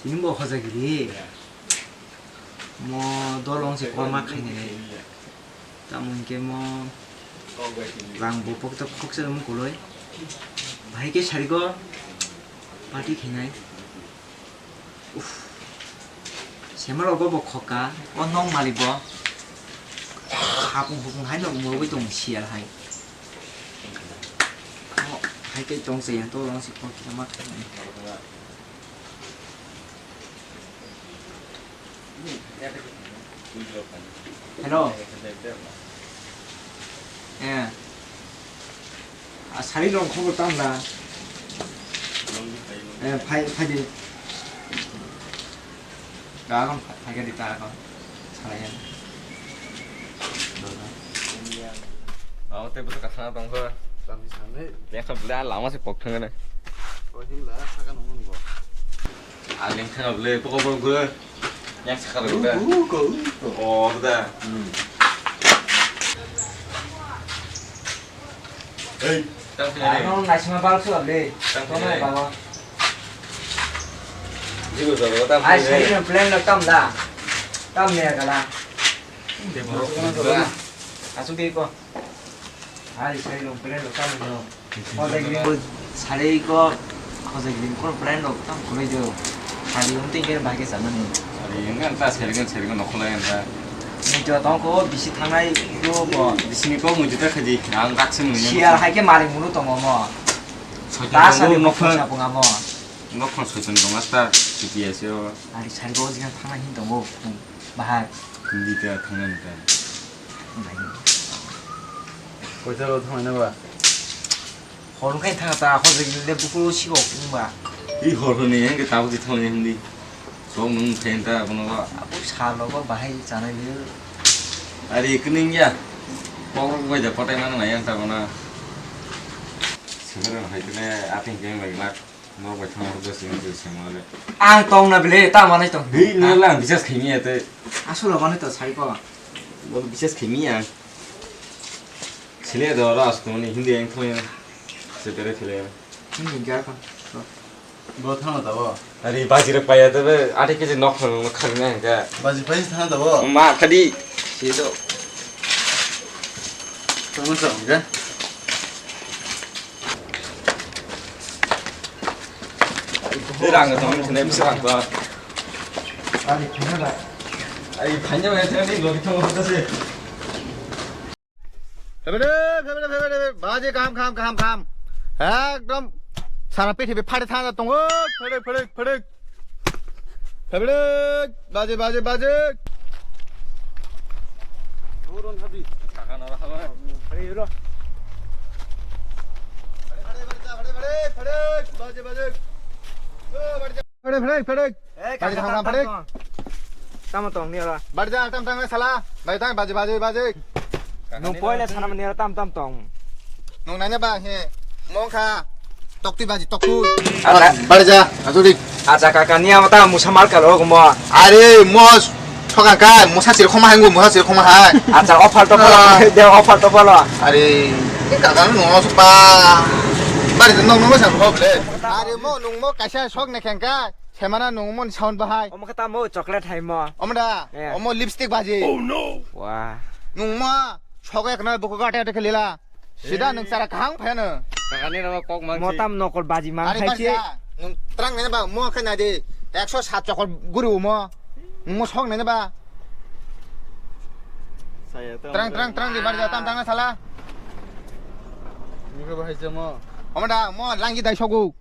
이는 뭐 허자길이 뭐 돌롱시 고막하네 따문 게뭐 랑보 복도 복서는 골로이 바이게 살고 바디 개나이 세말 오고 뭐 커까 언농 말이 뭐 하공 hay là mua cái tùng xìa là hay hai cái tùng xìa tôi đang xịt qua cái mắt hello 예 아 살이랑 콩을 딴다 예 파이디 나가 파이디 따라가 살아야 때부터 가사나 동서 잠시 전에 내가 나 라마서 복통하네 어딘가 사가 놓는 거. 알랭탕 없래 보고 그 약삭하다 그래 그래 에이 땅피네 nó này xem bao nhiêu đi có này bao 이거 저거 땅 ai thấy là plan là tâm đã tâm nè cả là à xuống đi cô ai thấy là plan là tâm rồi có đây cái 살이 이거 거기서 이거 plan là tâm của bây giờ 살이 엄청 cái bài cái sản phẩm 아니 인간 따 세리건 놓고 나간다 mình cho tao có bị thằng này 이거 뭐 미신이 꼭 문제다 하지 안 같은 운영 시야 hay cái 말이 무는 또 뭐. 다 살이 놓고 먹고 뭐. 놓고 소전 동았다 GPS요 아니 잘 거지가 하나 힘도 뭐. 말. 근디가 당연하다 고자로 통하는 거. hồi lúc anh thằng ta hồi giờ lên bút chi고 cũng mà 이 허르니 한게 다부지 통해 흔디 좋은 펜다 보노가 bút xà nó có bài trả lời như 아리 끊는냐 먹고 이제 버터만 나야 한다거나 저거는 하여튼에 앞에 게임 막 먹고 통하고 있으면 그 생활에 an tông là bể ta mà nói tông 이 나랑 비슷 개미야 때 à số là con này 살거 뭐 비슷 개미야 실례도 알아서 돈이 힌디 행 통해 제대로 틀려 mình cái con 뭐 타나다 봐. 아리 바지를 봐야 돼 아리 깨지 넣고 가면 그러니까 마지 바지 타나다 봐. 엄마 카디 시도 그러면 좀 이랑 거 너무 전에 비슷한 거 아니 괜찮아 아니 반영해 되는 놀이터 어떠지 페베레 바지 감 एकदम सारा पृथ्वी फाटे थाहा तङ फेबेरे बाजे 도론 하디 가가 나라 하마 그래 바제 tao mà tổng nhiều là 바자 땀 살아 바제 nung poi là thằng mình tam tổng 농 나냐 해 몽카 떡띠 바지 떡뚜 바자 아저리 아자 까까니야 mà tao mua samar cả rồi cũng 아리 뭐 초간가 뭐 사실 코마 한거 뭐 사실 코마 하 아자 offer to follow 내가 offer to follow 아리 까까는 농어 수빠 바리 농농 상 호블레 아리 뭐 까샤 속네 캔가 세마나 농몬 사운 바하이 ông cái tao mua chocolate hay mà 어머다 어머 립스틱 바지 wow 농마 초가에 그날 보고 가टे खेलेला सिधा नोंसारा कहां फायानो 가가니 나와 꼭 mua 망치 tam nokol baji mang 아니 hay chứ 바자 농 트랑 내나 봐 뭐 큰나디 104 쪽을 구리고 뭐속 내나 봐 트랑 디 바자 땀 살아 이거 봐 해줘 뭐 어머다 뭐 랑기 다이 속고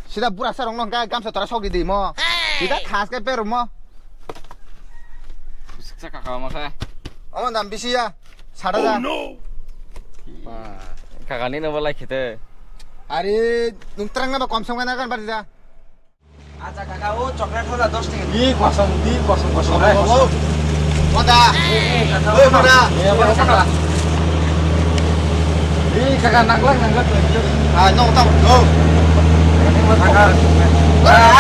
시다 부라사 롱롱가 감사 돌아 속이디 뭐 시다 카스가 빼로 뭐 식사 가가마 가 어머 난 비시야 사라자 가가니 나와 라이키데 아리 농 트랑 나봐 껌성가 나간 바자 아자 kakao chocolate thôi là 10 tiền 이 과성 왔다 뭐다 이 가가 낙락 아 농땅 nhưng mà kakao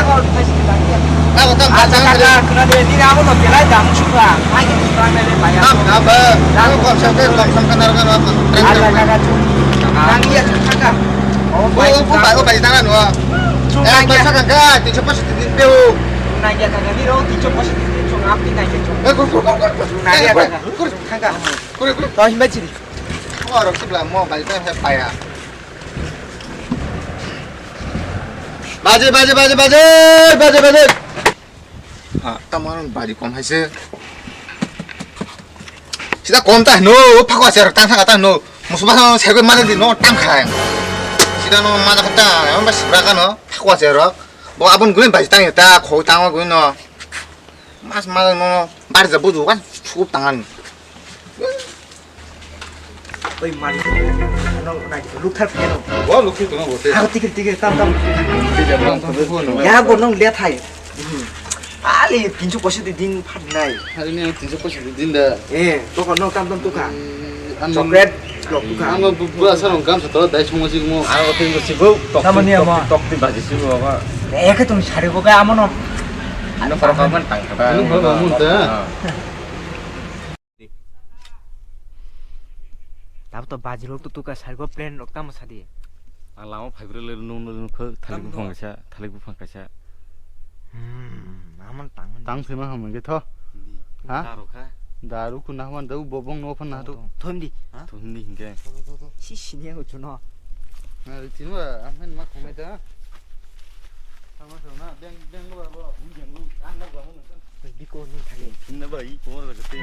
còn phải xin đăng ký 나고 땅 아자 kakao 그나 đi nào nó bị lại giảm chút là hai cái trang này phải 나버 나고 껌성가 나간 아자 kakao đăng ký kakao 오 빨리 나가 놓아 에 빨리 잠깐 가 뒤쳐 빠져 뛰고 Nadia kagak ni ro tico positif 좀 앞뒤 나게 좀. 그래 Nadia kagak. Kagak. 그래 더 힘받지. 뭐하러 씹라 뭐 말도 해 봐야 맞아 아 따마는 말이 꼼 하세 시다 꼼다 너 파고 왔어 땅상 갔다 너 무슨 방 세고 맞는데 너땅 가야 시다 너 맞아 갔다 엄마 시라가 너 파고 왔어 뭐 아본 그런 바지 땅이었다 거기 땅하고 너 맞아 너 말이자 보도 간 수급 당한 Oi mari. Ano naik lukar piano. 뭐 놓기 동안 못해 Aku tikir tam. 야 Ya gonong lihat hai. Ali pincu positif din phat nai. hari ini tinjau pos dinda To kono tam tuka. Chocolate blok tuka. ang buat sarung kam setelah dari semua sih mau 아 어떻게 이거 지고 사모님, 뭐. 떡볶이 맛이 지고 봐 Eka tum share boga amono. ano para kaman tang ka Ano ba mo ta? 나부터 바지로 뚝뚝가 살고 플랜 럭담 사디. 알라모 파이브를 놓는 그 달리고 방가샤 달리고 방가샤 아만 땅은 땅 세나 하면 게더 아? 다로카 다루 군나만 더 보봉 노판 나도 톰디. 돈니 hinge 시시니하고 주노. 아 진우야 아멘 막 고메다 상어서나 땡땡 거 봐. 운전고 안 나고 하면 믿고 니 타게. 빛나 봐이 고모라 그때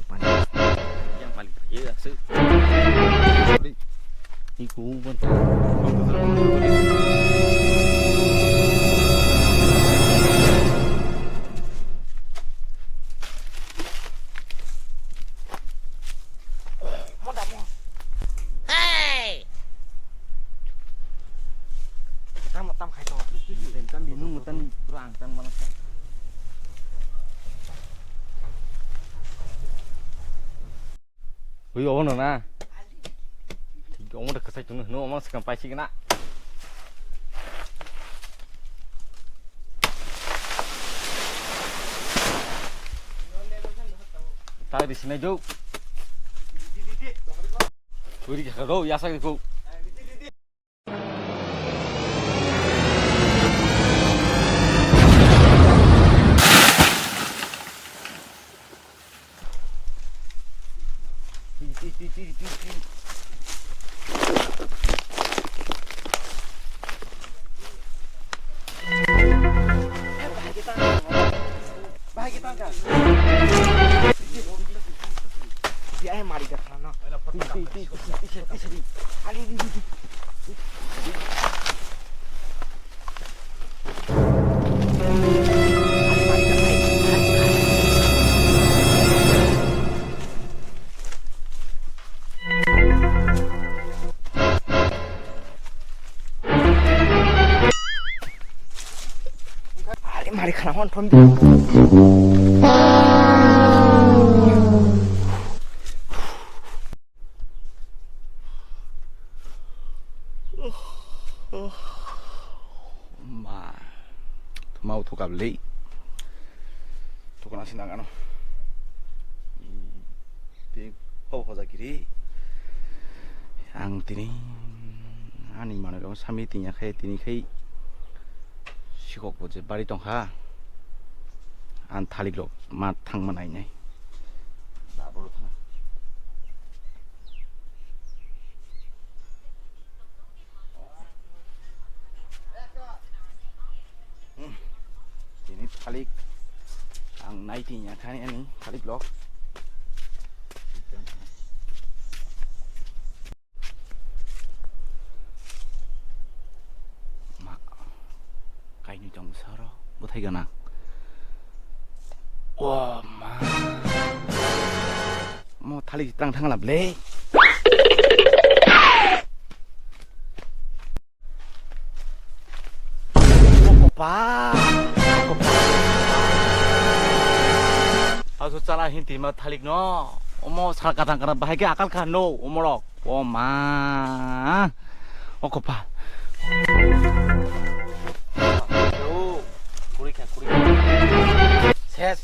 말이. yang paling iya sih iku pun Tam khai to. tan bingung tan kurang tan mana ui ổn rồi nè thì ổn được cái sai chúng nó mà sẽ phải xin nè tao đi xin này chú ui đi cả đâu ya sao cô Dia ai mari ka thana. Ali di. Ali mari kana hon thom di. mau thu gặp lý thu còn xin đặng nó thì hậu họ ra kiri ang tini ani mana kamu sami tinya khai tini khai sikok boje bari tong ha an thalik lok ma thang manai nhai da bolo thang ini thalik ang nai tinya khai ani thalik lok cái như trồng sao đó có thấy gần nào wow mà mau thali tăng thang làm lê pa aso cara hinti ma thalik no omo sal kadang kadang bahagia akal kan no omorok oh ma pa Ses.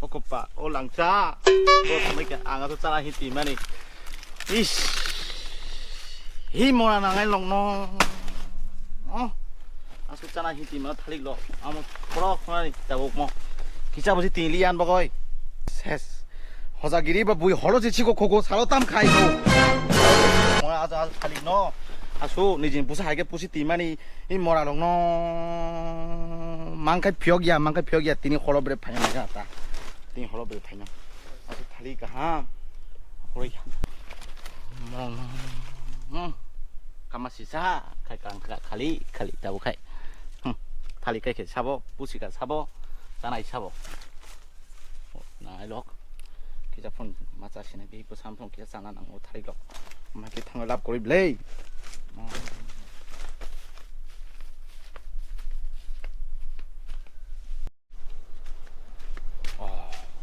Oke pak, oh langca. Oh sampai ke angkat cara hiti mana? Ish, 히 뭐나 나갈 롱노 아숫잖아 히티마 탈릭로 아무 보러 그만이 있다고 뭐 기차버지 띵리안 버거이 세스 허자기리 바 부이 허러지 치고 고고 사로 땀 가이고 아주 탈릭노 아수 니진 부사 하게 부시 띠마니 이 뭐라 롱노 망kai 벽이야 띠니 허러브레 파냐 나갔다 띠니 허러브레 파냐 아주 탈릭가 함 허러이 가마시사 칼깡 칼리 타고 카이 탈리 까이게 사보 부시가 사보 자나이 사보 나이록 기자폰 마차시네 비고 삼폰 기자 사나낭 오 탈리록 마키 탕을 랍고리 블레이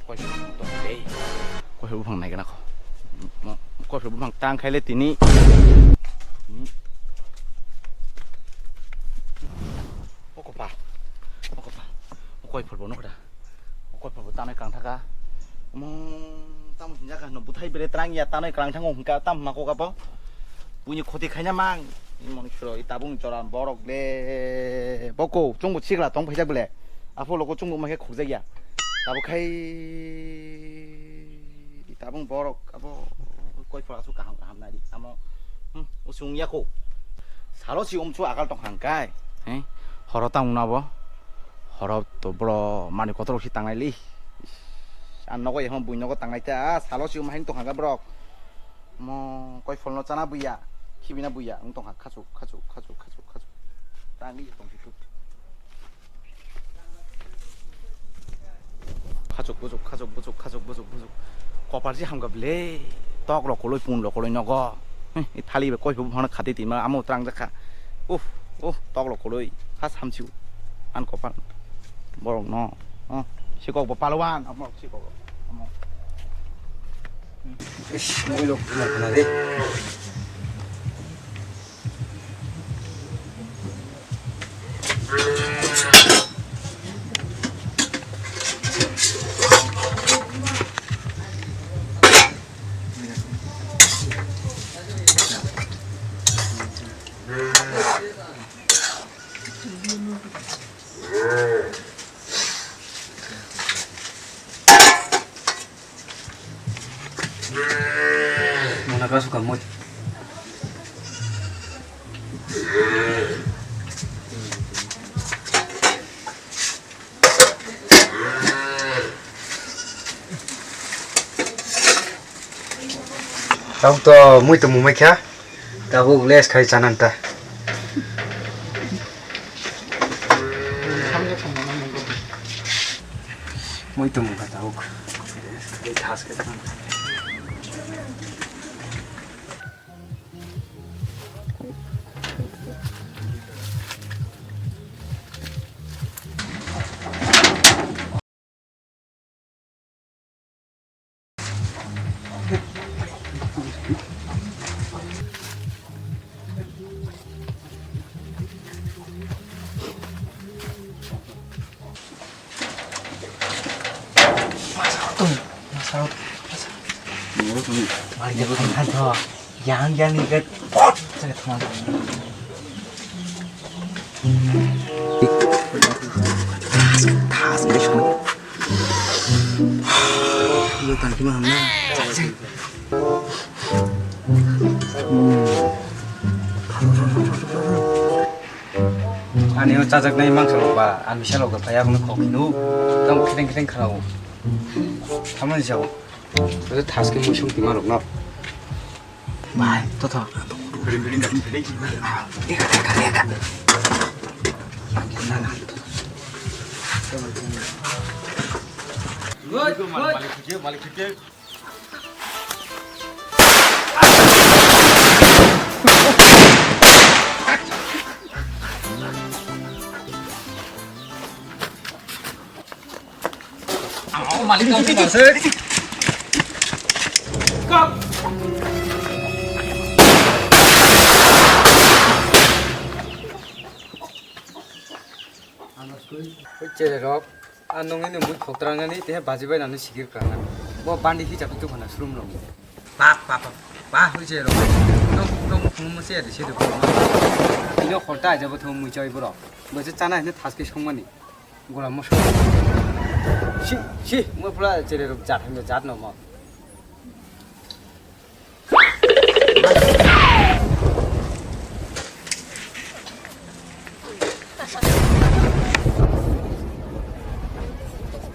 coi phim toàn đấy coi phim bằng này cái nào coi phim bằng tang khai lên tí ní có bà coi phim nó kìa coi phim tao này càng thắc á tao một nhát nó bút hay bê trang nhà tao này càng thăng hùng cao tao mà cô gặp bó bunyi 코디 khai mang 이모는 주로 이따봉 저런 버럭 내 먹고 중국 치그라 동포 잡을래 앞으로 고 중국만 해 고색이야 따보카이 이따봉 버럭 아버 거의 벌어서 가 함나리 아마 우승이야고 사로시 엄청 아갈 동한가이 허러 땅 나버 허러 또 버러 많이 거들어 시 땅날리 안 나고 예험 부인나고 땅날자 사로시 엄 행동 한가 버럭 뭐 거의 폴로 짜나 부야 키비나 부야 응동 가족 땅이 동시 가족 부족 거par지 함갑래 떡로 골로 뿐로 골로 너거 이 탈리베 거의 부분 하나 가디 디마 아무 땅 자카 오 떡로 골로 하 삼치고 안 거판 뭐로 너 시고 뭐 팔로완 아무 시고 아무 뭐로 나타나대 Nakasuka mo. Tao to muito mumai kya. Tao les khai chananta. Muito mumai tao. Cái task cái thằng. Mari jago kan tho yang ni ke pot sangat teman tas besok lu tan ki mana ani o chajak nai mang salo ba an misalo ga phaya gnu khokinu tang kheng khrao thamani jao 그래서 다섯 개 모시고 뒤만 없나? 마이 더 그림 같은 데 얘가 말리 줄게 말리 깜짝 놀랐어 제대로 안농이는 물 걱정하니 대 바지바이 나는 시길 거야. 뭐 반디 히잡도 하나 수lum롱이. 밥. 봐 그제 로 너 부모 세 돼. 세도 부모. 이거 홀다 이제 부터 무저 입으러. 뭐지 짜나 했는데 다섯 성만이. 고라 뭐 시 뭐 불라 제대로 잣 한거 잣 넘어.